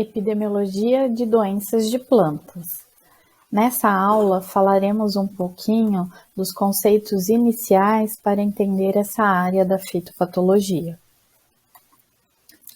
Epidemiologia de doenças de plantas. Nessa aula falaremos um pouquinho dos conceitos iniciais para entender essa área da fitopatologia.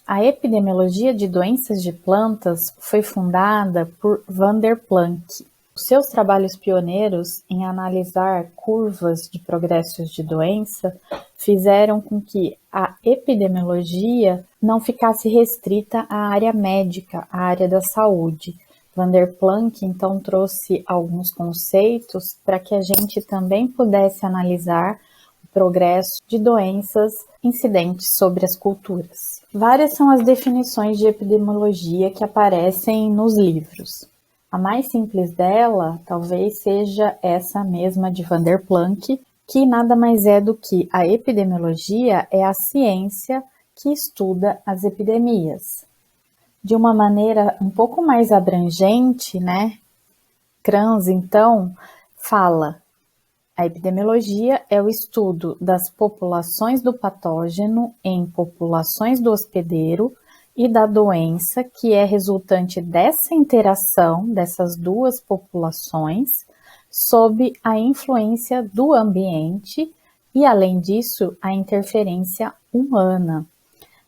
A epidemiologia de doenças de plantas foi fundada por Van der Planck. Os seus trabalhos pioneiros em analisar curvas de progressos de doença fizeram com que a epidemiologia não ficasse restrita à área médica, à área da saúde. Van der Planck, então, trouxe alguns conceitos para que a gente também pudesse analisar o progresso de doenças incidentes sobre as culturas. Várias são as definições de epidemiologia que aparecem nos livros. A mais simples dela, talvez seja essa mesma de Van der Planck, que nada mais é do que a epidemiologia é a ciência que estuda as epidemias. De uma maneira um pouco mais abrangente, Kranz, então, fala: a epidemiologia é o estudo das populações do patógeno em populações do hospedeiro e da doença que é resultante dessa interação dessas duas populações sob a influência do ambiente e, além disso, a interferência humana.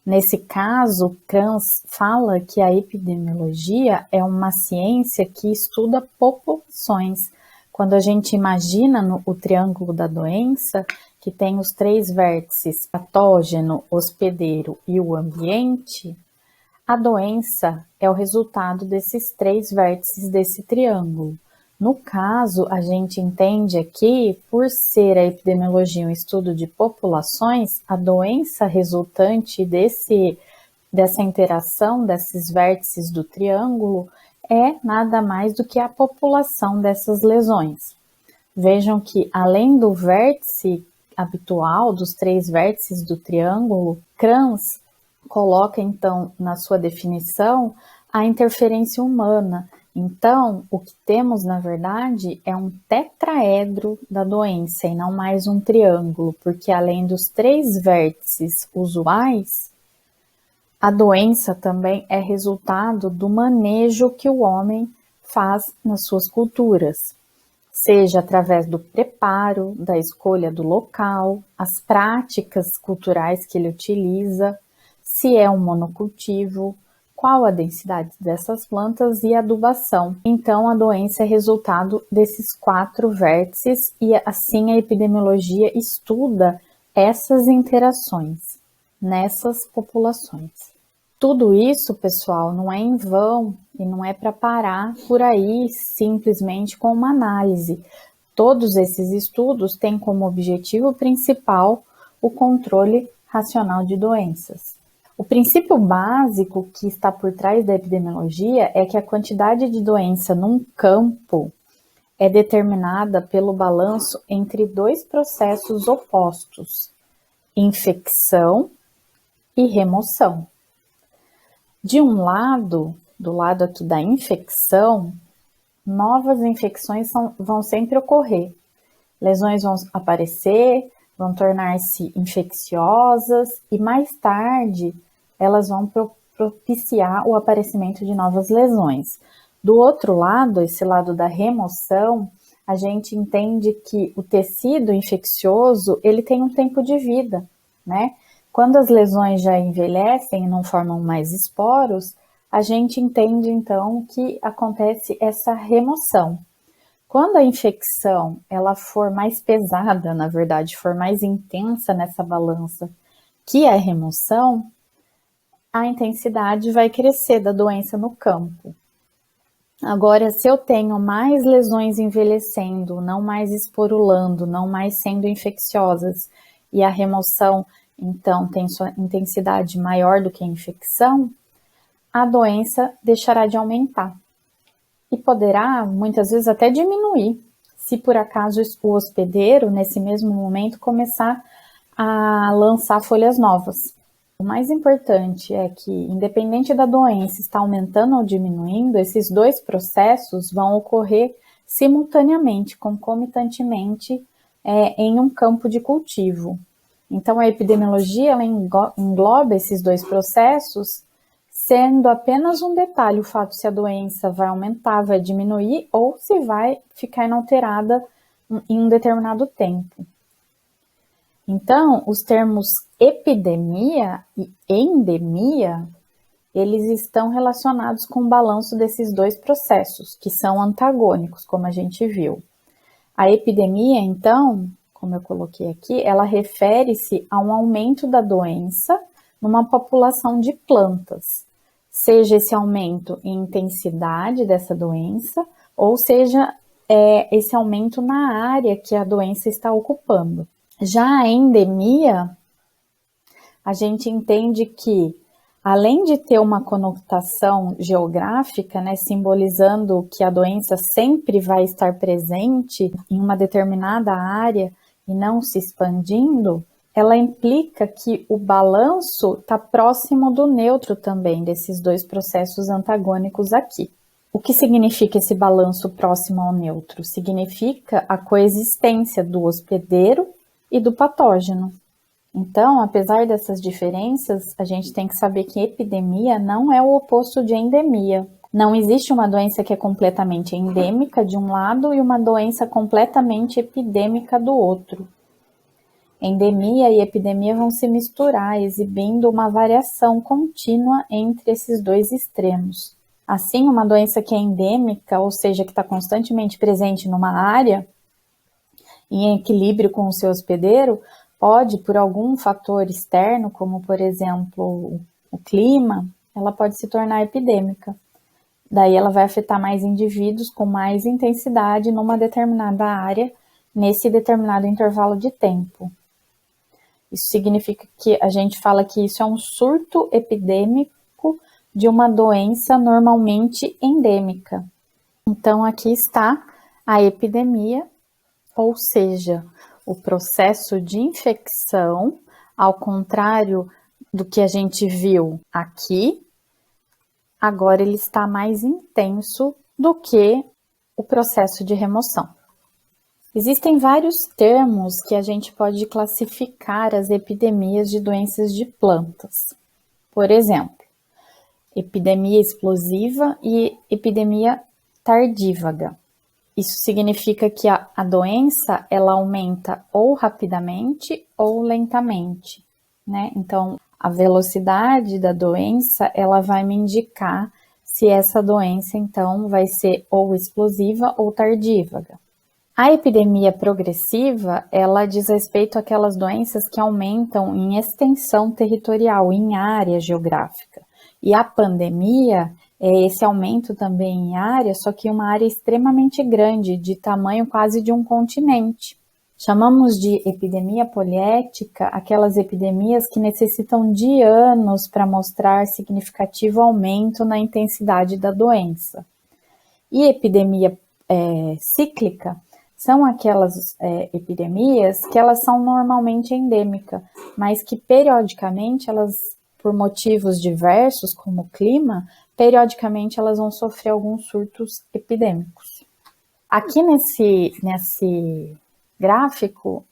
Nesse caso, Kranz fala que a epidemiologia é uma ciência que estuda populações. Quando a gente imagina o triângulo da doença, que tem os três vértices, patógeno, hospedeiro e o ambiente, a doença é o resultado desses três vértices desse triângulo. No caso, a gente entende aqui, por ser a epidemiologia um estudo de populações, a doença resultante dessa interação desses vértices do triângulo é nada mais do que a população dessas lesões. Vejam que, além do vértice habitual, dos três vértices do triângulo, Kranz coloca, então, na sua definição, a interferência humana. Então, o que temos, na verdade, é um tetraedro da doença e não mais um triângulo, porque além dos três vértices usuais, a doença também é resultado do manejo que o homem faz nas suas culturas, seja através do preparo, da escolha do local, as práticas culturais que ele utiliza, se é um monocultivo, qual a densidade dessas plantas e adubação. Então, a doença é resultado desses quatro vértices e assim a epidemiologia estuda essas interações nessas populações. Tudo isso, pessoal, não é em vão e não é para parar por aí simplesmente com uma análise. Todos esses estudos têm como objetivo principal o controle racional de doenças. O princípio básico que está por trás da epidemiologia é que a quantidade de doença num campo é determinada pelo balanço entre dois processos opostos, infecção e remoção. De um lado, do lado aqui da infecção, novas infecções vão sempre ocorrer. Lesões vão aparecer, vão tornar-se infecciosas e mais tarde elas vão propiciar o aparecimento de novas lesões. Do outro lado, esse lado da remoção, a gente entende que o tecido infeccioso, ele tem um tempo de vida, Quando as lesões já envelhecem e não formam mais esporos, a gente entende então que acontece essa remoção. Quando a infecção ela for mais pesada, na verdade, for mais intensa nessa balança que a remoção, a intensidade vai crescer da doença no campo. Agora, se eu tenho mais lesões envelhecendo, não mais esporulando, não mais sendo infecciosas, e a remoção, então, tem sua intensidade maior do que a infecção, a doença deixará de aumentar. E poderá, muitas vezes, até diminuir, se por acaso o hospedeiro, nesse mesmo momento, começar a lançar folhas novas. O mais importante é que, independente da doença estar aumentando ou diminuindo, esses dois processos vão ocorrer simultaneamente, concomitantemente, em um campo de cultivo. Então, a epidemiologia ela engloba esses dois processos sendo apenas um detalhe o fato se a doença vai aumentar, vai diminuir ou se vai ficar inalterada em um determinado tempo. Então, os termos epidemia e endemia, eles estão relacionados com o balanço desses dois processos, que são antagônicos, como a gente viu. A epidemia, então, como eu coloquei aqui, ela refere-se a um aumento da doença numa população de plantas, seja esse aumento em intensidade dessa doença, ou seja, esse aumento na área que a doença está ocupando. Já a endemia, a gente entende que, além de ter uma conotação geográfica, né, simbolizando que a doença sempre vai estar presente em uma determinada área e não se expandindo, ela implica que o balanço está próximo do neutro também, desses dois processos antagônicos aqui. O que significa esse balanço próximo ao neutro? Significa a coexistência do hospedeiro e do patógeno. Então, apesar dessas diferenças, a gente tem que saber que epidemia não é o oposto de endemia. Não existe uma doença que é completamente endêmica de um lado e uma doença completamente epidêmica do outro. Endemia e epidemia vão se misturar, exibindo uma variação contínua entre esses dois extremos. Assim, uma doença que é endêmica, ou seja, que está constantemente presente numa área, em equilíbrio com o seu hospedeiro, pode, por algum fator externo, como por exemplo o clima, ela pode se tornar epidêmica. Daí ela vai afetar mais indivíduos com mais intensidade numa determinada área, nesse determinado intervalo de tempo. Isso significa que a gente fala que isso é um surto epidêmico de uma doença normalmente endêmica. Então, aqui está a epidemia, ou seja, o processo de infecção, ao contrário do que a gente viu aqui, agora ele está mais intenso do que o processo de remoção. Existem vários termos que a gente pode classificar as epidemias de doenças de plantas. Por exemplo, epidemia explosiva e epidemia tardívaga. Isso significa que a doença ela aumenta ou rapidamente ou lentamente, né? Então, a velocidade da doença ela vai me indicar se essa doença então vai ser ou explosiva ou tardívaga. A epidemia progressiva, ela diz respeito àquelas doenças que aumentam em extensão territorial, em área geográfica. E a pandemia é esse aumento também em área, só que uma área extremamente grande, de tamanho quase de um continente. Chamamos de epidemia poliética aquelas epidemias que necessitam de anos para mostrar significativo aumento na intensidade da doença. E epidemia cíclica são aquelas epidemias que elas são normalmente endêmicas, mas que periodicamente elas, por motivos diversos, como o clima, periodicamente elas vão sofrer alguns surtos epidêmicos. Aqui nesse gráfico,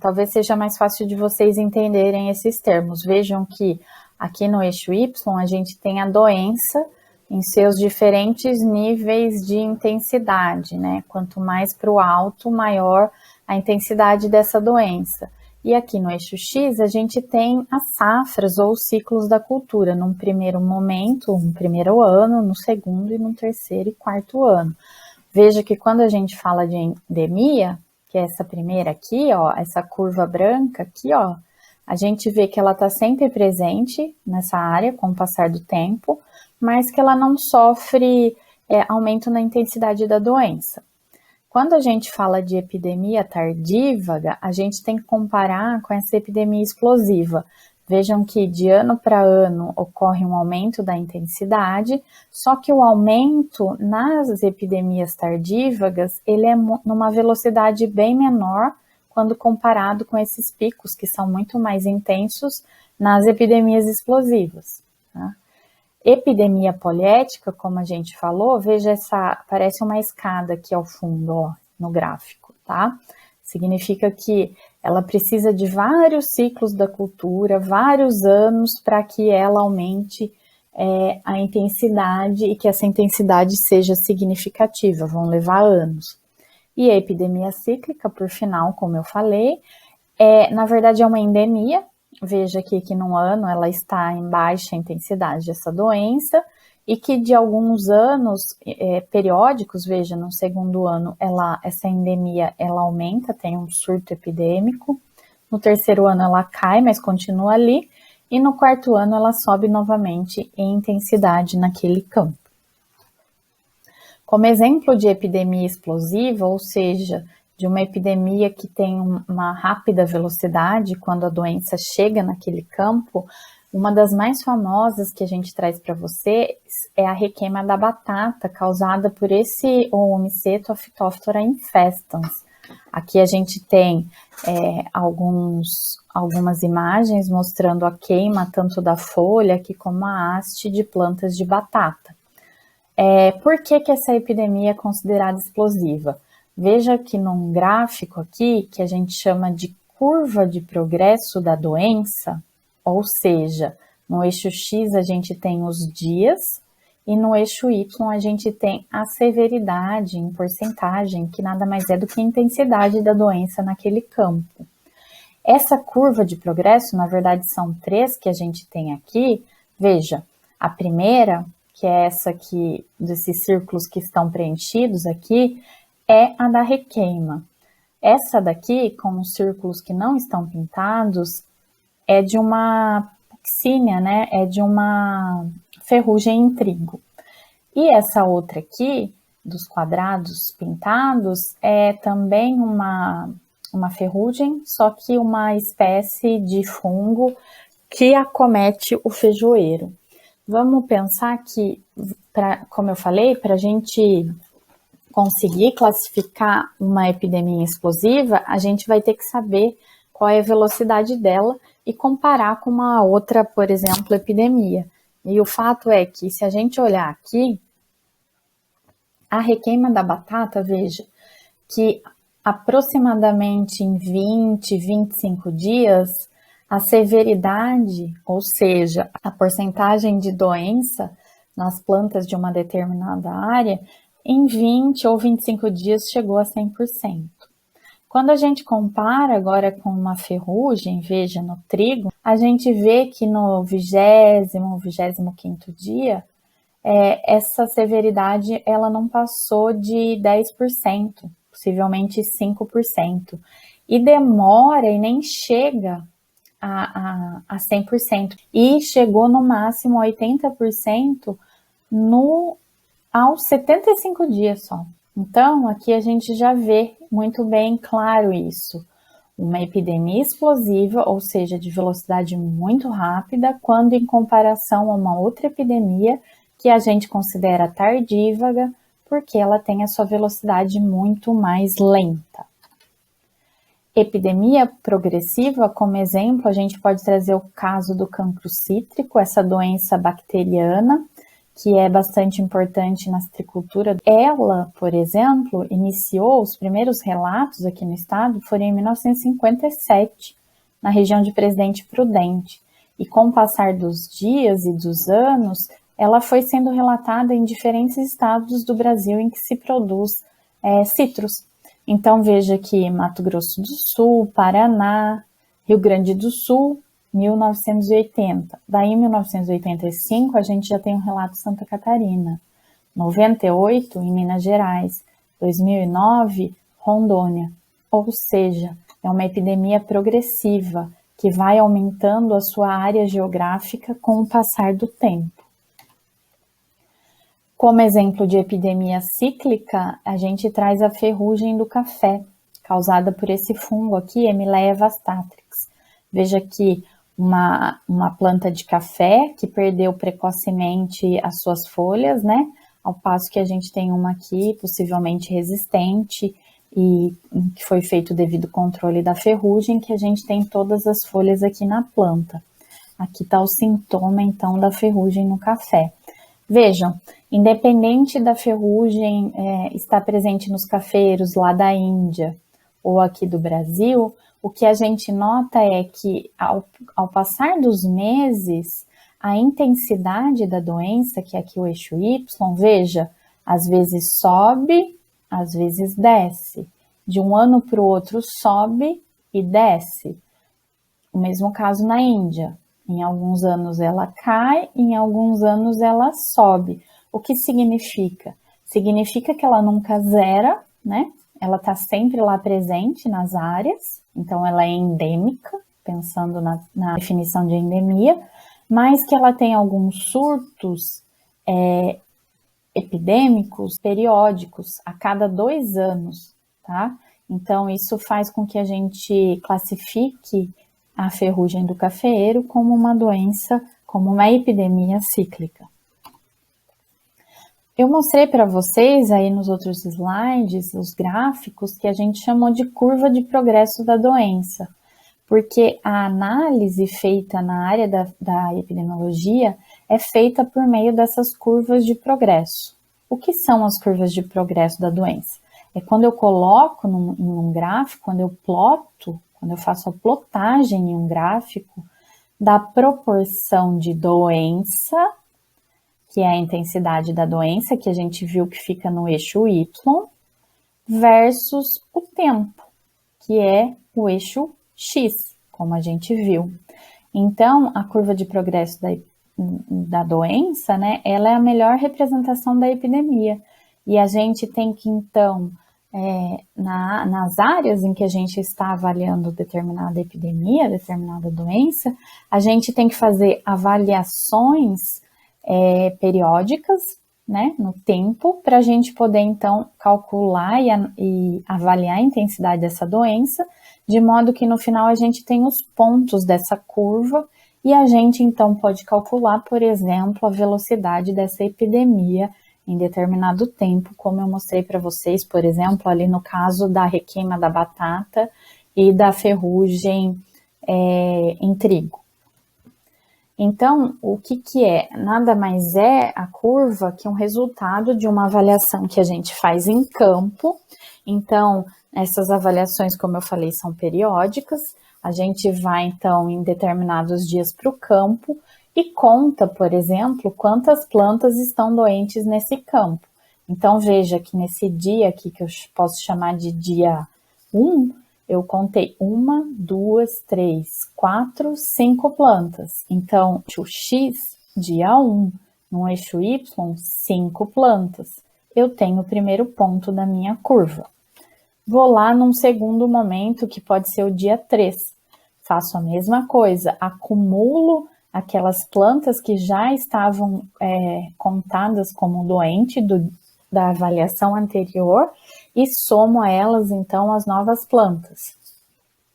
talvez seja mais fácil de vocês entenderem esses termos. Vejam que aqui no eixo Y a gente tem a doença em seus diferentes níveis de intensidade, né? Quanto mais para o alto, maior a intensidade dessa doença. E aqui no eixo X a gente tem as safras ou ciclos da cultura, num primeiro momento, no primeiro ano, no segundo e no terceiro e quarto ano. Veja que quando a gente fala de endemia, que é essa primeira aqui, ó, essa curva branca aqui, ó, a gente vê que ela está sempre presente nessa área com o passar do tempo, mas que ela não sofre aumento na intensidade da doença. Quando a gente fala de epidemia tardívaga, a gente tem que comparar com essa epidemia explosiva. Vejam que de ano para ano ocorre um aumento da intensidade, só que o aumento nas epidemias tardívagas, ele é numa velocidade bem menor quando comparado com esses picos que são muito mais intensos nas epidemias explosivas, tá? Epidemia poliética, como a gente falou, veja parece uma escada aqui ao fundo, ó, no gráfico, tá? Significa que ela precisa de vários ciclos da cultura, vários anos para que ela aumente a intensidade e que essa intensidade seja significativa, vão levar anos. E a epidemia cíclica, por final, como eu falei, na verdade é uma endemia. Veja aqui que no ano ela está em baixa intensidade essa doença e que de alguns anos periódicos, veja, no segundo ano essa endemia ela aumenta, tem um surto epidêmico, no terceiro ano ela cai, mas continua ali, e no quarto ano ela sobe novamente em intensidade naquele campo. Como exemplo de epidemia explosiva, ou seja, de uma epidemia que tem uma rápida velocidade quando a doença chega naquele campo, uma das mais famosas que a gente traz para vocês é a requeima da batata, causada por esse Homiceto Phytophthora infestans. Aqui a gente tem algumas imagens mostrando a queima tanto da folha aqui como a haste de plantas de batata. Por que essa epidemia é considerada explosiva? Veja que num gráfico aqui, que a gente chama de curva de progresso da doença, ou seja, no eixo X a gente tem os dias e no eixo Y a gente tem a severidade em porcentagem, que nada mais é do que a intensidade da doença naquele campo. Essa curva de progresso, na verdade, são 3 que a gente tem aqui. Veja, a primeira, que é essa aqui, desses círculos que estão preenchidos aqui, é a da requeima. Essa daqui, com os círculos que não estão pintados, é de uma Puccinia, né? É de uma ferrugem em trigo. E essa outra aqui, dos quadrados pintados, é também uma ferrugem, só que uma espécie de fungo que acomete o feijoeiro. Vamos pensar que, como eu falei, para a gente conseguir classificar uma epidemia explosiva, a gente vai ter que saber qual é a velocidade dela e comparar com uma outra, por exemplo, epidemia. E o fato é que, se a gente olhar aqui, a requeima da batata, veja, que aproximadamente em 20, 25 dias, a severidade, ou seja, a porcentagem de doença nas plantas de uma determinada área, em 20 ou 25 dias chegou a 100%. Quando a gente compara agora com uma ferrugem, veja, no trigo, a gente vê que no 20º, 25º dia, essa severidade ela não passou de 10%, possivelmente 5%, e demora e nem chega a 100%, e chegou no máximo a 80% aos 75 dias só. Então, aqui a gente já vê muito bem claro isso. Uma epidemia explosiva, ou seja, de velocidade muito rápida, quando em comparação a uma outra epidemia que a gente considera tardívaga, porque ela tem a sua velocidade muito mais lenta. Epidemia progressiva, como exemplo, a gente pode trazer o caso do cancro cítrico, essa doença bacteriana, que é bastante importante na citricultura. Ela, por exemplo, iniciou os primeiros relatos aqui no estado, foram em 1957, na região de Presidente Prudente. E com o passar dos dias e dos anos, ela foi sendo relatada em diferentes estados do Brasil em que se produz citros. Então, veja aqui Mato Grosso do Sul, Paraná, Rio Grande do Sul, 1980. Daí, em 1985, a gente já tem um relato de Santa Catarina. 98, em Minas Gerais. 2009, Rondônia. Ou seja, é uma epidemia progressiva que vai aumentando a sua área geográfica com o passar do tempo. Como exemplo de epidemia cíclica, a gente traz a ferrugem do café, causada por esse fungo aqui, Emileia vastatrix. Veja que uma planta de café que perdeu precocemente as suas folhas, né? Ao passo que a gente tem uma aqui, possivelmente resistente, e que foi feito devido ao controle da ferrugem, que a gente tem todas as folhas aqui na planta. Aqui está o sintoma, então, da ferrugem no café. Vejam, independente da ferrugem estar presente nos cafeiros lá da Índia ou aqui do Brasil, o que a gente nota é que ao passar dos meses, a intensidade da doença, que é aqui o eixo Y, veja, às vezes sobe, às vezes desce. De um ano para o outro sobe e desce. O mesmo caso na Índia. Em alguns anos ela cai, em alguns anos ela sobe. O que significa? Significa que ela nunca zera, né? Ela está sempre lá presente nas áreas, então ela é endêmica, pensando na definição de endemia, mas que ela tem alguns surtos epidêmicos periódicos, a cada 2 anos, tá? Então, isso faz com que a gente classifique a ferrugem do cafeeiro como uma doença, como uma epidemia cíclica. Eu mostrei para vocês aí nos outros slides, os gráficos, que a gente chamou de curva de progresso da doença, porque a análise feita na área da epidemiologia é feita por meio dessas curvas de progresso. O que são as curvas de progresso da doença? É quando eu coloco em um gráfico, quando eu ploto, quando eu faço a plotagem em um gráfico da proporção de doença, que é a intensidade da doença, que a gente viu que fica no eixo Y, versus o tempo, que é o eixo X, como a gente viu. Então, a curva de progresso da doença, né, ela é a melhor representação da epidemia. E a gente tem que, então, nas áreas em que a gente está avaliando determinada epidemia, determinada doença, a gente tem que fazer avaliações periódicas, né, no tempo, para a gente poder, então, calcular e avaliar a intensidade dessa doença, de modo que no final a gente tem os pontos dessa curva e a gente, então, pode calcular, por exemplo, a velocidade dessa epidemia em determinado tempo, como eu mostrei para vocês, por exemplo, ali no caso da requeima da batata e da ferrugem em trigo. Então, o que é? Nada mais é a curva que um resultado de uma avaliação que a gente faz em campo. Então, essas avaliações, como eu falei, são periódicas. A gente vai, então, em determinados dias para o campo e conta, por exemplo, quantas plantas estão doentes nesse campo. Então, veja que nesse dia aqui, que eu posso chamar de dia 1, eu contei 1, 2, 3, 4, 5 plantas. Então, eixo X, dia 1, no eixo Y, 5 plantas. Eu tenho o primeiro ponto da minha curva. Vou lá num segundo momento, que pode ser o dia 3. Faço a mesma coisa, acumulo aquelas plantas que já estavam contadas como doente da avaliação anterior e somo a elas, então, as novas plantas.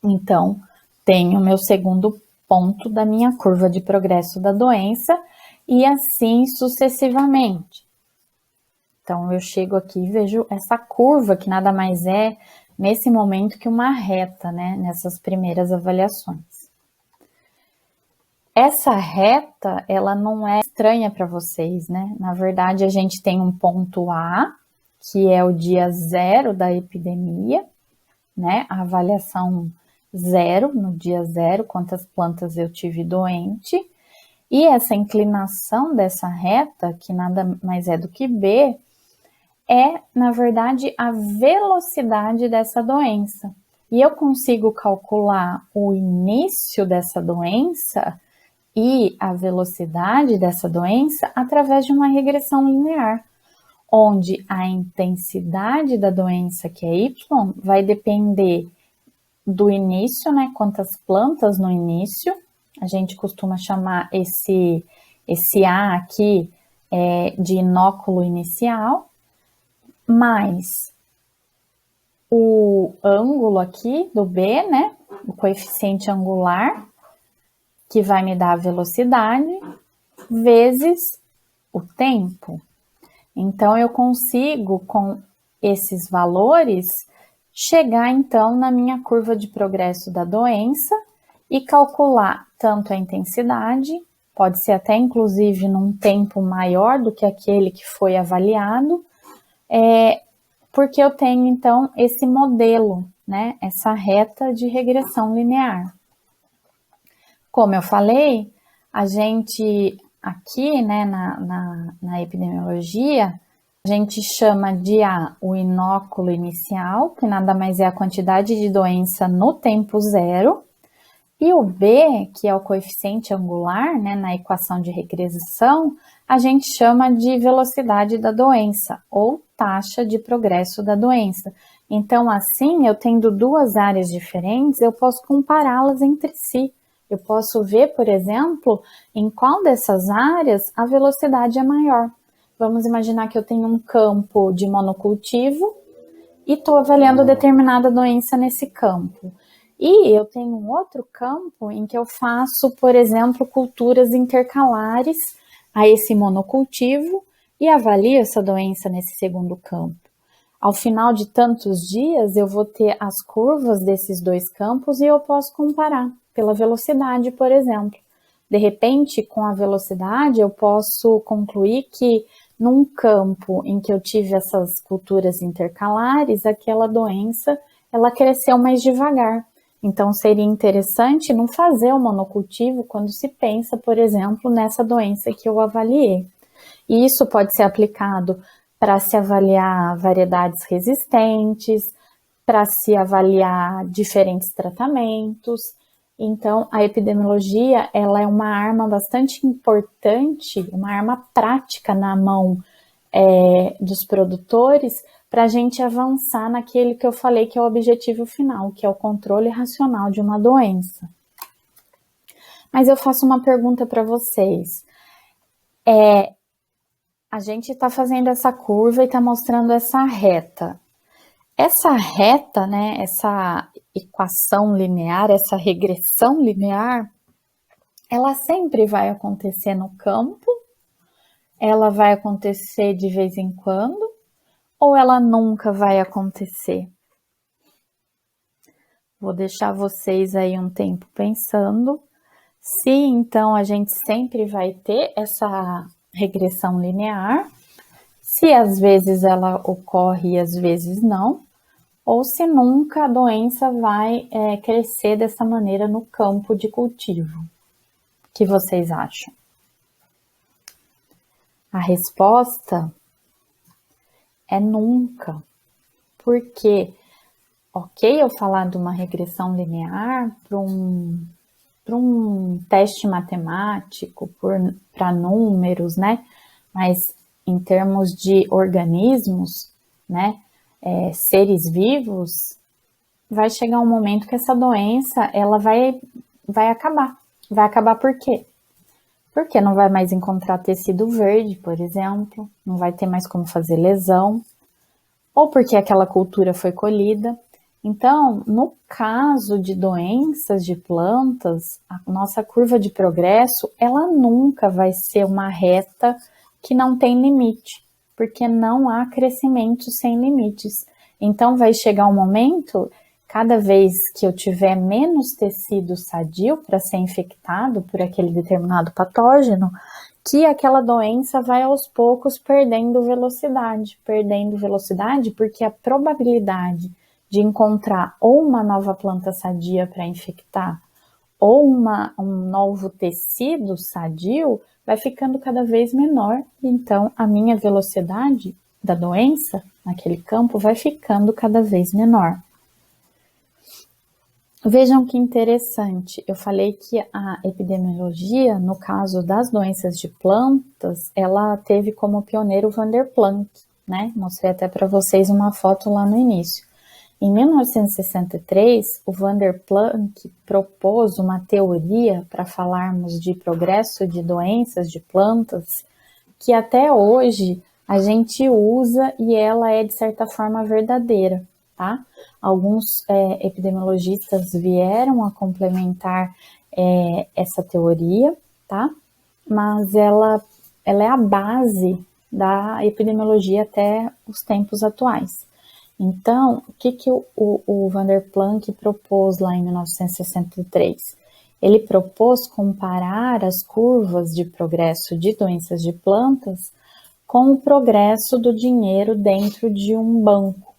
Então, tenho meu segundo ponto da minha curva de progresso da doença e assim sucessivamente. Então, eu chego aqui e vejo essa curva, que nada mais é, nesse momento, que uma reta, né, nessas primeiras avaliações. Essa reta, ela não é estranha para vocês, né? Na verdade, a gente tem um ponto A, que é o dia 0 da epidemia, né? A avaliação 0, no dia 0, quantas plantas eu tive doente. E essa inclinação dessa reta, que nada mais é do que B, é, na verdade, a velocidade dessa doença. E eu consigo calcular o início dessa doença e a velocidade dessa doença através de uma regressão linear, onde a intensidade da doença, que é Y, vai depender do início, né? Quantas plantas no início, a gente costuma chamar esse A aqui de inóculo inicial, mais o ângulo aqui do B, né? O coeficiente angular, que vai me dar a velocidade, vezes o tempo. Então, eu consigo, com esses valores, chegar, então, na minha curva de progresso da doença e calcular tanto a intensidade, pode ser até, inclusive, num tempo maior do que aquele que foi avaliado, porque eu tenho, então, esse modelo, né, essa reta de regressão linear. Como eu falei, A gente, aqui, né, na epidemiologia, a gente chama de A, o inóculo inicial, que nada mais é a quantidade de doença no tempo zero, e o B, que é o coeficiente angular, né, na equação de regressão, a gente chama de velocidade da doença, ou taxa de progresso da doença. Então, assim, eu tendo duas áreas diferentes, eu posso compará-las entre si. Eu posso ver, por exemplo, em qual dessas áreas a velocidade é maior. Vamos imaginar que eu tenho um campo de monocultivo e estou avaliando determinada doença nesse campo. E eu tenho um outro campo em que eu faço, por exemplo, culturas intercalares a esse monocultivo e avalio essa doença nesse segundo campo. Ao final de tantos dias, eu vou ter as curvas desses dois campos e eu posso comparar pela velocidade, por exemplo. De repente, com a velocidade, eu posso concluir que num campo em que eu tive essas culturas intercalares, aquela doença, ela cresceu mais devagar. Então, seria interessante não fazer o monocultivo quando se pensa, por exemplo, nessa doença que eu avaliei. E isso pode ser aplicado para se avaliar variedades resistentes, para se avaliar diferentes tratamentos. Então, a epidemiologia, ela é uma arma bastante importante, uma arma prática na mão dos produtores para a gente avançar naquele que eu falei que é o objetivo final, que é o controle racional de uma doença. Mas eu faço uma pergunta para vocês. A gente está fazendo essa curva e está mostrando essa reta. Essa reta, né, essa equação linear, essa regressão linear, ela sempre vai acontecer no campo? Ela vai acontecer de vez em quando? Ou ela nunca vai acontecer? Vou deixar vocês aí um tempo pensando. Se então a gente sempre vai ter essa regressão linear, se às vezes ela ocorre e às vezes não, ou se nunca a doença vai crescer dessa maneira no campo de cultivo. O que vocês acham? A resposta é nunca. Porque, ok, eu falar de uma regressão linear para um teste matemático, para números, né? Mas em termos de organismos, né? Seres vivos, vai chegar um momento que essa doença ela vai acabar. Vai acabar por quê? Porque não vai mais encontrar tecido verde, por exemplo, não vai ter mais como fazer lesão, ou porque aquela cultura foi colhida. Então, no caso de doenças de plantas, a nossa curva de progresso, ela nunca vai ser uma reta que não tem limite, porque não há crescimento sem limites. Então, vai chegar um momento, cada vez que eu tiver menos tecido sadio para ser infectado por aquele determinado patógeno, que aquela doença vai aos poucos perdendo velocidade porque a probabilidade de encontrar ou uma nova planta sadia para infectar ou um novo tecido sadio vai ficando cada vez menor, então a minha velocidade da doença naquele campo vai ficando cada vez menor. Vejam que interessante, eu falei que a epidemiologia, no caso das doenças de plantas, ela teve como pioneiro o Van der Planck, né? Mostrei até para vocês uma foto lá no início. Em 1963, o Van der Planck propôs uma teoria para falarmos de progresso de doenças de plantas que até hoje a gente usa e ela é de certa forma verdadeira, tá? Alguns epidemiologistas vieram a complementar essa teoria, tá? Mas ela é a base da epidemiologia até os tempos atuais. Então, o que o Van der Planck propôs lá em 1963? Ele propôs comparar as curvas de progresso de doenças de plantas com o progresso do dinheiro dentro de um banco.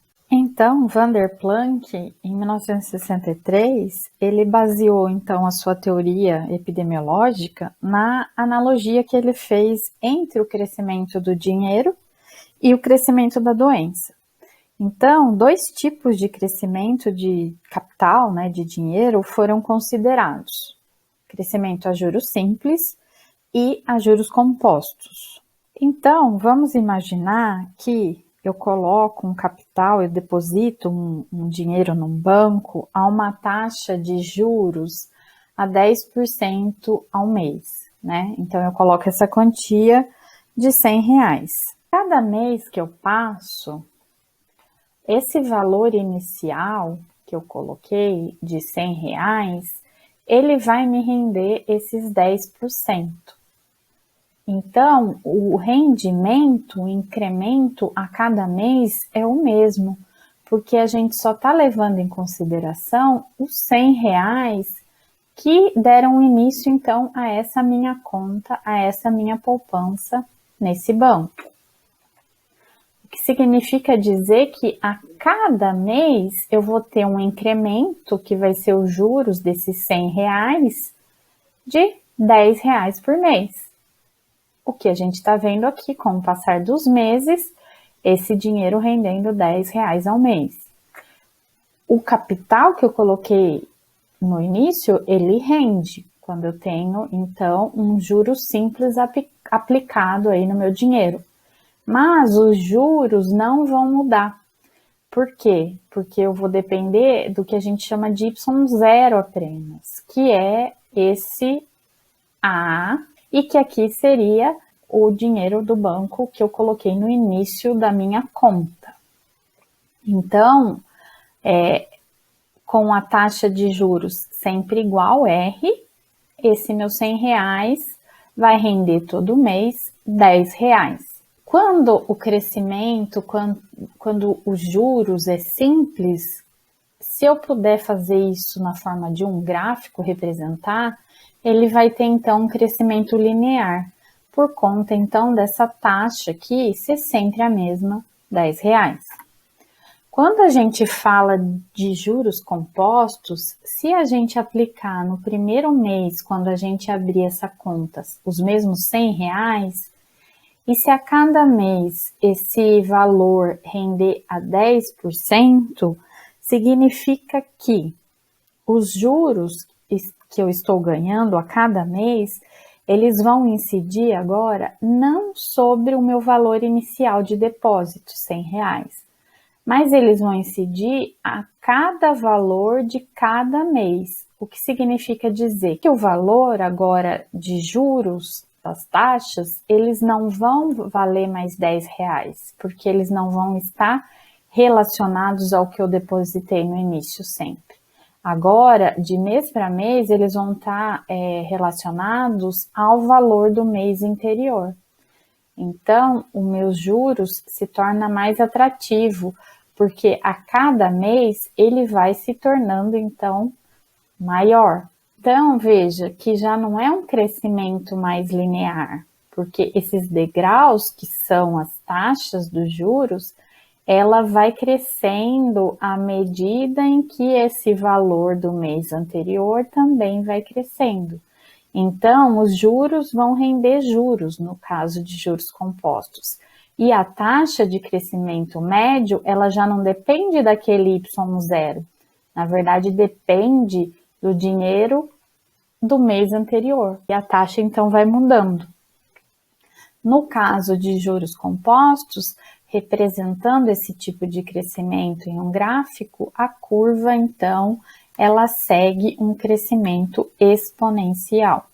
Então, Vanderplanck, em 1963, ele baseou então a sua teoria epidemiológica na analogia que ele fez entre o crescimento do dinheiro e o crescimento da doença. Então, dois tipos de crescimento de capital, né, de dinheiro, foram considerados: crescimento a juros simples e a juros compostos. Então, vamos imaginar que eu coloco um capital, eu deposito um dinheiro num banco a uma taxa de juros a 10% ao mês, né? Então, eu coloco essa quantia de R$100. Cada mês que eu passo, esse valor inicial que eu coloquei de R$100, ele vai me render esses 10%. Então, o rendimento, o incremento a cada mês é o mesmo, porque a gente só está levando em consideração os R$100 que deram início, então, a essa minha conta, a essa minha poupança nesse banco. O que significa dizer que a cada mês eu vou ter um incremento, que vai ser os juros desses R$100, de R$10 por mês. O que a gente está vendo aqui, com o passar dos meses, esse dinheiro rendendo R$10 ao mês. O capital que eu coloquei no início, ele rende quando eu tenho, então, um juro simples aplicado aí no meu dinheiro. Mas os juros não vão mudar. Por quê? Porque eu vou depender do que a gente chama de Y0 apenas, que é esse A, e que aqui seria o dinheiro do banco que eu coloquei no início da minha conta. Então, com a taxa de juros sempre igual, R, esse meu R$100 vai render todo mês R$10. Quando o crescimento, quando os juros é simples, se eu puder fazer isso na forma de um gráfico representar, ele vai ter então um crescimento linear, por conta então dessa taxa aqui ser sempre a mesma, R$10. Quando a gente fala de juros compostos, se a gente aplicar no primeiro mês, quando a gente abrir essa conta, os mesmos R$100, e se a cada mês esse valor render a 10%, significa que os juros que eu estou ganhando a cada mês, eles vão incidir agora não sobre o meu valor inicial de depósito, R$100, mas eles vão incidir a cada valor de cada mês, o que significa dizer que o valor agora de juros das taxas, eles não vão valer mais R$10, porque eles não vão estar relacionados ao que eu depositei no início sempre. Agora, de mês para mês, eles vão estar relacionados ao valor do mês anterior. Então, os meus juros se torna mais atrativo, porque a cada mês ele vai se tornando, então, maior. Então, veja que já não é um crescimento mais linear, porque esses degraus, que são as taxas dos juros, ela vai crescendo à medida em que esse valor do mês anterior também vai crescendo. Então, os juros vão render juros, no caso de juros compostos. E a taxa de crescimento médio, ela já não depende daquele Y0. Na verdade, depende do dinheiro do mês anterior. E a taxa, então, vai mudando. No caso de juros compostos, representando esse tipo de crescimento em um gráfico, a curva, então, ela segue um crescimento exponencial.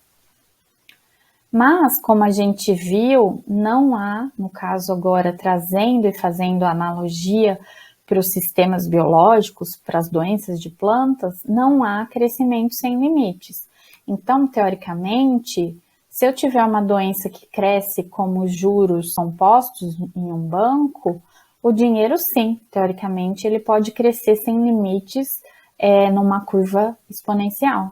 Mas, como a gente viu, não há, no caso agora trazendo e fazendo analogia para os sistemas biológicos, para as doenças de plantas, não há crescimento sem limites. Então, teoricamente, se eu tiver uma doença que cresce como juros compostos em um banco, o dinheiro sim, teoricamente, ele pode crescer sem limites numa curva exponencial.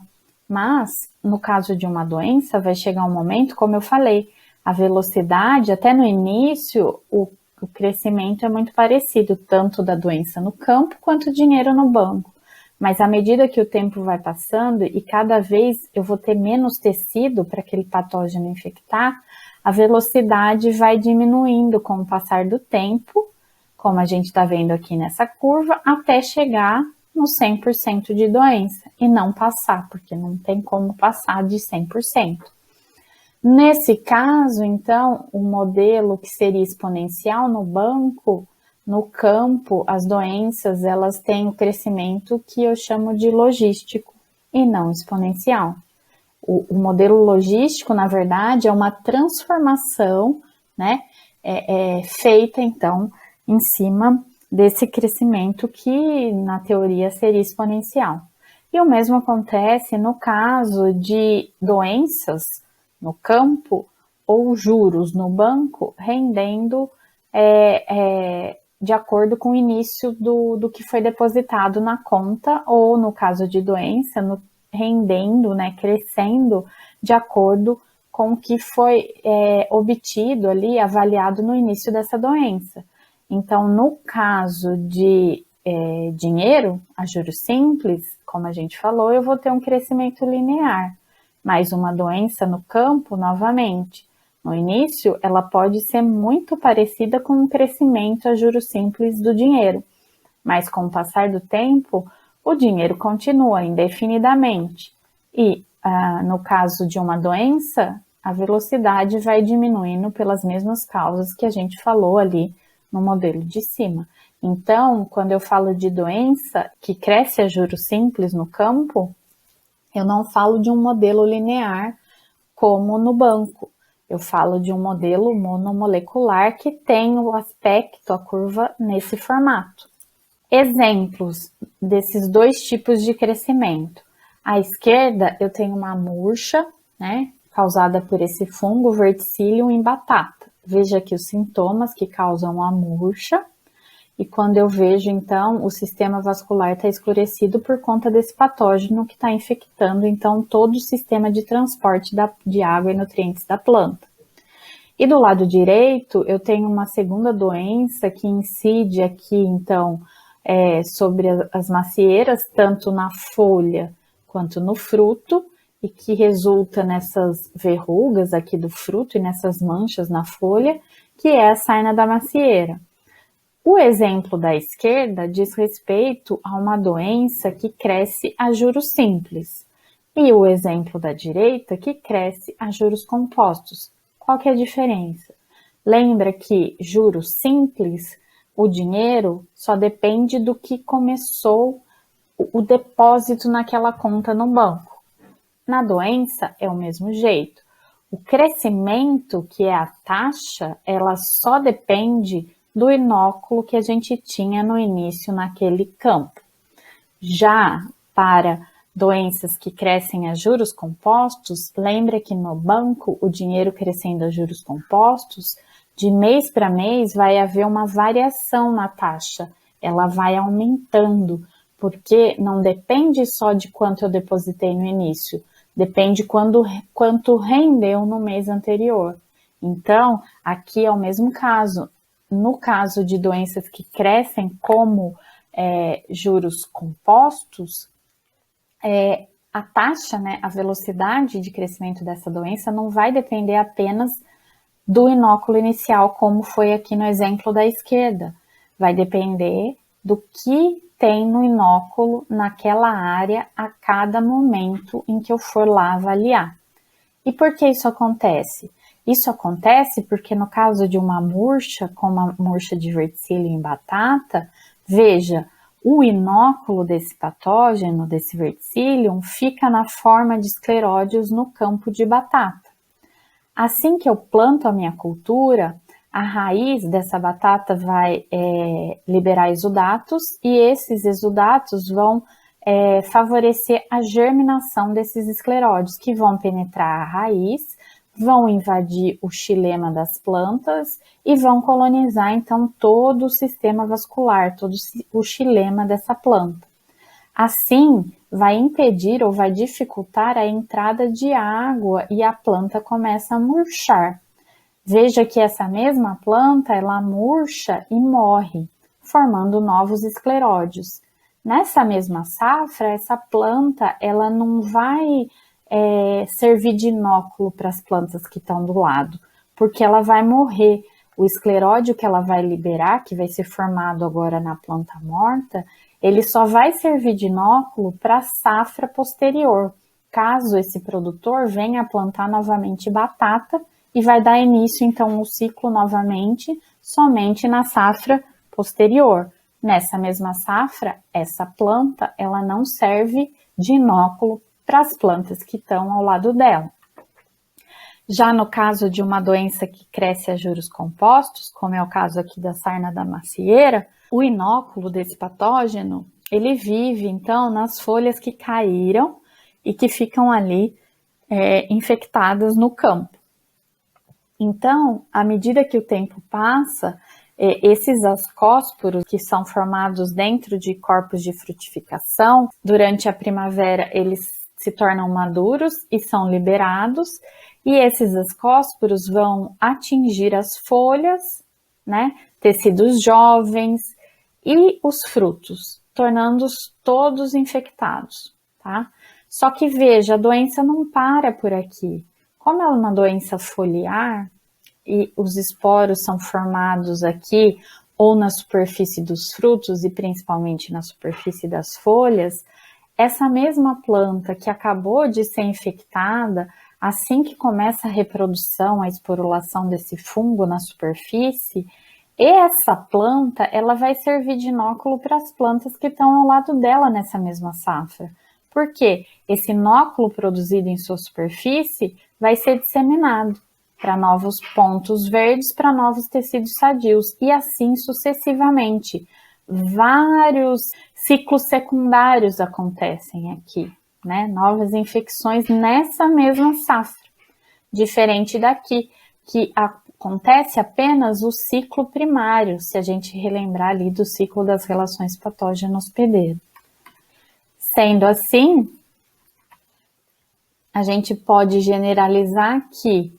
Mas, no caso de uma doença, vai chegar um momento, como eu falei, a velocidade, até no início, o crescimento é muito parecido, tanto da doença no campo quanto o dinheiro no banco. Mas à medida que o tempo vai passando e cada vez eu vou ter menos tecido para aquele patógeno infectar, a velocidade vai diminuindo com o passar do tempo, como a gente está vendo aqui nessa curva, até chegar no 100% de doença e não passar, porque não tem como passar de 100%. Nesse caso, então, o modelo que seria exponencial no banco, no campo, as doenças, elas têm o crescimento que eu chamo de logístico e não exponencial. O modelo logístico, na verdade, é uma transformação, né, feita, então, em cima desse crescimento que, na teoria, seria exponencial. E o mesmo acontece no caso de doenças no campo ou juros no banco rendendo de acordo com o início do que foi depositado na conta, ou no caso de doença, rendendo, né, crescendo de acordo com o que foi obtido ali, avaliado no início dessa doença. Então, no caso de dinheiro, a juros simples, como a gente falou, eu vou ter um crescimento linear. Mas uma doença no campo, novamente, no início, ela pode ser muito parecida com um crescimento a juros simples do dinheiro. Mas com o passar do tempo, o dinheiro continua indefinidamente. E, no caso de uma doença, a velocidade vai diminuindo pelas mesmas causas que a gente falou ali no modelo de cima. Então, quando eu falo de doença que cresce a juros simples no campo, eu não falo de um modelo linear como no banco. Eu falo de um modelo monomolecular que tem o aspecto, a curva, nesse formato. Exemplos desses dois tipos de crescimento. À esquerda, eu tenho uma murcha, né, causada por esse fungo verticillium em batata. Veja aqui os sintomas que causam a murcha. E quando eu vejo, então, o sistema vascular está escurecido por conta desse patógeno que está infectando, então, todo o sistema de transporte de água e nutrientes da planta. E do lado direito, eu tenho uma segunda doença que incide aqui, então, sobre as macieiras, tanto na folha quanto no fruto, e que resulta nessas verrugas aqui do fruto e nessas manchas na folha, que é a sarna da macieira. O exemplo da esquerda diz respeito a uma doença que cresce a juros simples, e o exemplo da direita que cresce a juros compostos. Qual que é a diferença? Lembra que juros simples, o dinheiro só depende do que começou o depósito naquela conta no banco. Na doença é o mesmo jeito. O crescimento, que é a taxa, ela só depende do inóculo que a gente tinha no início naquele campo. Já para doenças que crescem a juros compostos, lembra que no banco o dinheiro crescendo a juros compostos, de mês para mês vai haver uma variação na taxa, ela vai aumentando, porque não depende só de quanto eu depositei no início, depende quanto rendeu no mês anterior. Então, aqui é o mesmo caso. No caso de doenças que crescem como juros compostos, a taxa, né, a velocidade de crescimento dessa doença não vai depender apenas do inóculo inicial, como foi aqui no exemplo da esquerda. Vai depender do que tem no inóculo naquela área a cada momento em que eu for lá avaliar. E por que isso acontece? Isso acontece porque no caso de uma murcha, como a murcha de verticillium em batata, veja, o inóculo desse patógeno, desse verticillium, fica na forma de escleródeos no campo de batata. Assim que eu planto a minha cultura, a raiz dessa batata vai liberar exudatos e esses exudatos vão favorecer a germinação desses escleródeos que vão penetrar a raiz, vão invadir o xilema das plantas e vão colonizar então todo o sistema vascular, todo o xilema dessa planta. Assim, vai impedir ou vai dificultar a entrada de água e a planta começa a murchar. Veja que essa mesma planta, ela murcha e morre, formando novos escleródios. Nessa mesma safra, essa planta, ela não vai servir de inóculo para as plantas que estão do lado, porque ela vai morrer. O escleródio que ela vai liberar, que vai ser formado agora na planta morta, ele só vai servir de inóculo para a safra posterior, caso esse produtor venha plantar novamente batata e vai dar início então ao ciclo novamente, somente na safra posterior. Nessa mesma safra, essa planta ela não serve de inóculo para as plantas que estão ao lado dela. Já no caso de uma doença que cresce a juros compostos, como é o caso aqui da sarna da macieira, o inóculo desse patógeno, ele vive então nas folhas que caíram e que ficam ali infectadas no campo. Então, à medida que o tempo passa, esses ascósporos que são formados dentro de corpos de frutificação, durante a primavera eles se tornam maduros e são liberados, e esses ascósporos vão atingir as folhas, né, tecidos jovens e os frutos, tornando-os todos infectados, tá? Só que veja, a doença não para por aqui. Como é uma doença foliar e os esporos são formados aqui ou na superfície dos frutos e principalmente na superfície das folhas, essa mesma planta que acabou de ser infectada, assim que começa a reprodução, a esporulação desse fungo na superfície, essa planta ela vai servir de inóculo para as plantas que estão ao lado dela nessa mesma safra. Por quê? Esse inóculo produzido em sua superfície vai ser disseminado para novos pontos verdes, para novos tecidos sadios, e assim sucessivamente. Vários ciclos secundários acontecem aqui, né? Novas infecções nessa mesma safra. Diferente daqui, que acontece apenas o ciclo primário, se a gente relembrar ali do ciclo das relações patógeno-hospedeiro. Sendo assim, a gente pode generalizar que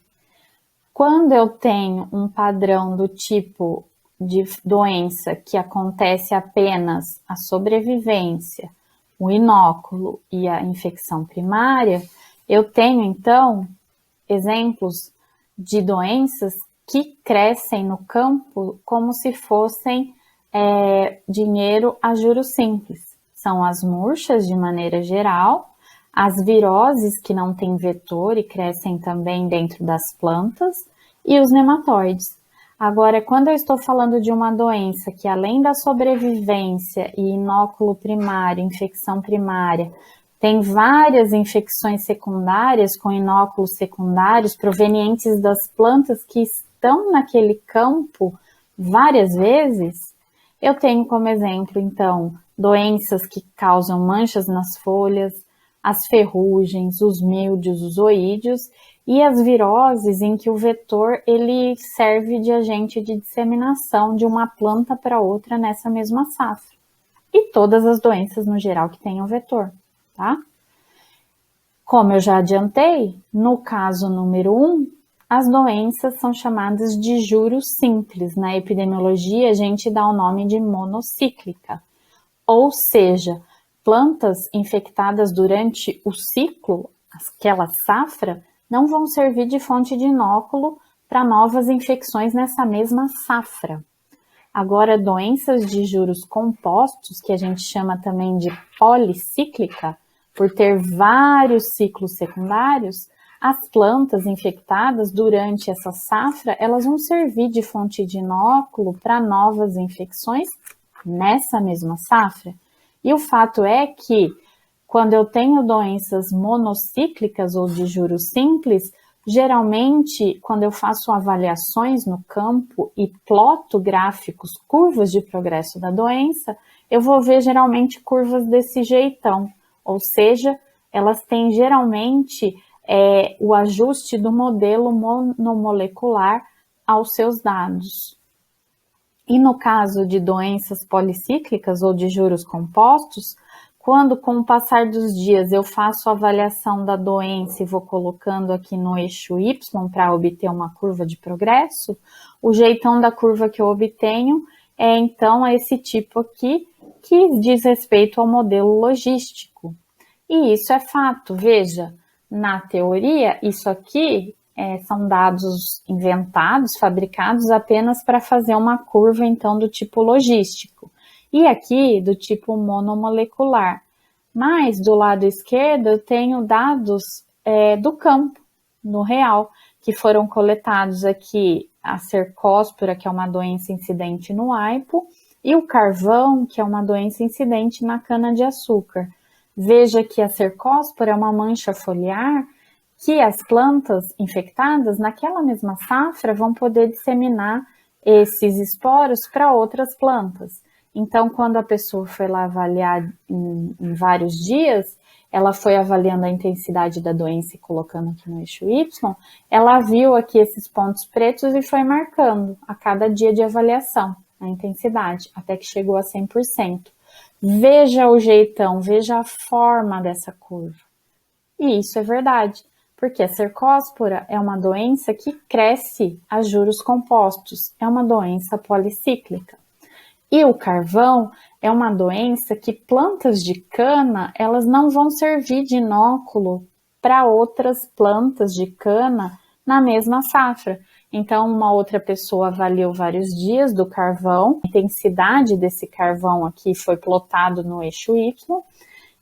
quando eu tenho um padrão do tipo de doença que acontece apenas a sobrevivência, o inóculo e a infecção primária, eu tenho então exemplos de doenças que crescem no campo como se fossem dinheiro a juros simples. São as murchas de maneira geral, as viroses que não têm vetor e crescem também dentro das plantas e os nematóides. Agora, quando eu estou falando de uma doença que além da sobrevivência e inóculo primário, infecção primária, tem várias infecções secundárias com inóculos secundários provenientes das plantas que estão naquele campo várias vezes, eu tenho como exemplo, então, doenças que causam manchas nas folhas, as ferrugens, os míldios, os oídios e as viroses em que o vetor ele serve de agente de disseminação de uma planta para outra nessa mesma safra. E todas as doenças no geral que tenham vetor, tá? Como eu já adiantei, no caso número 1, as doenças são chamadas de juros simples. Na epidemiologia, a gente dá o nome de monocíclica, ou seja, plantas infectadas durante o ciclo, aquela safra, não vão servir de fonte de inóculo para novas infecções nessa mesma safra. Agora, doenças de juros compostos, que a gente chama também de policíclica, por ter vários ciclos secundários, as plantas infectadas durante essa safra, elas vão servir de fonte de inóculo para novas infecções nessa mesma safra. E o fato é que, quando eu tenho doenças monocíclicas ou de juros simples, geralmente, quando eu faço avaliações no campo e ploto gráficos, curvas de progresso da doença, eu vou ver geralmente curvas desse jeitão, ou seja, elas têm geralmente o ajuste do modelo monomolecular aos seus dados. E no caso de doenças policíclicas ou de juros compostos, Quando, com o passar dos dias, eu faço a avaliação da doença e vou colocando aqui no eixo Y para obter uma curva de progresso, o jeitão da curva que eu obtenho é então esse tipo aqui, que diz respeito ao modelo logístico. E isso é fato, veja, na teoria, isso aqui são dados inventados, fabricados apenas para fazer uma curva, então, do tipo logístico. E aqui, do tipo monomolecular. Mas, do lado esquerdo, eu tenho dados do campo, no real, que foram coletados aqui a cercóspora, que é uma doença incidente no aipo, e o carvão, que é uma doença incidente na cana-de-açúcar. Veja que a cercóspora é uma mancha foliar que as plantas infectadas, naquela mesma safra, vão poder disseminar esses esporos para outras plantas. Então, quando a pessoa foi lá avaliar em vários dias, ela foi avaliando a intensidade da doença e colocando aqui no eixo Y, ela viu aqui esses pontos pretos e foi marcando a cada dia de avaliação a intensidade, até que chegou a 100%. Veja o jeitão, veja a forma dessa curva. E isso é verdade, porque a cercóspora é uma doença que cresce a juros compostos, é uma doença policíclica. E o carvão é uma doença que plantas de cana, elas não vão servir de inóculo para outras plantas de cana na mesma safra. Então, uma outra pessoa avaliou vários dias do carvão, a intensidade desse carvão aqui foi plotado no eixo Y,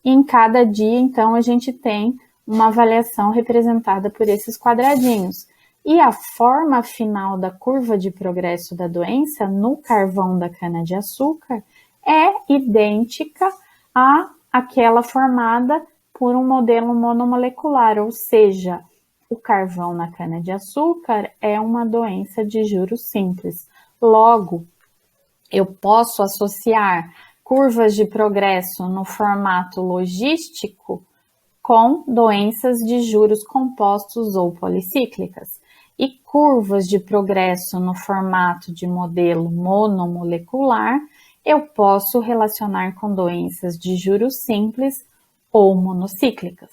e em cada dia, então, a gente tem uma avaliação representada por esses quadradinhos. E a forma final da curva de progresso da doença no carvão da cana-de-açúcar é idêntica àquela formada por um modelo monomolecular, ou seja, o carvão na cana-de-açúcar é uma doença de juros simples. Logo, eu posso associar curvas de progresso no formato logístico com doenças de juros compostos ou policíclicas. E curvas de progresso no formato de modelo monomolecular, eu posso relacionar com doenças de juros simples ou monocíclicas.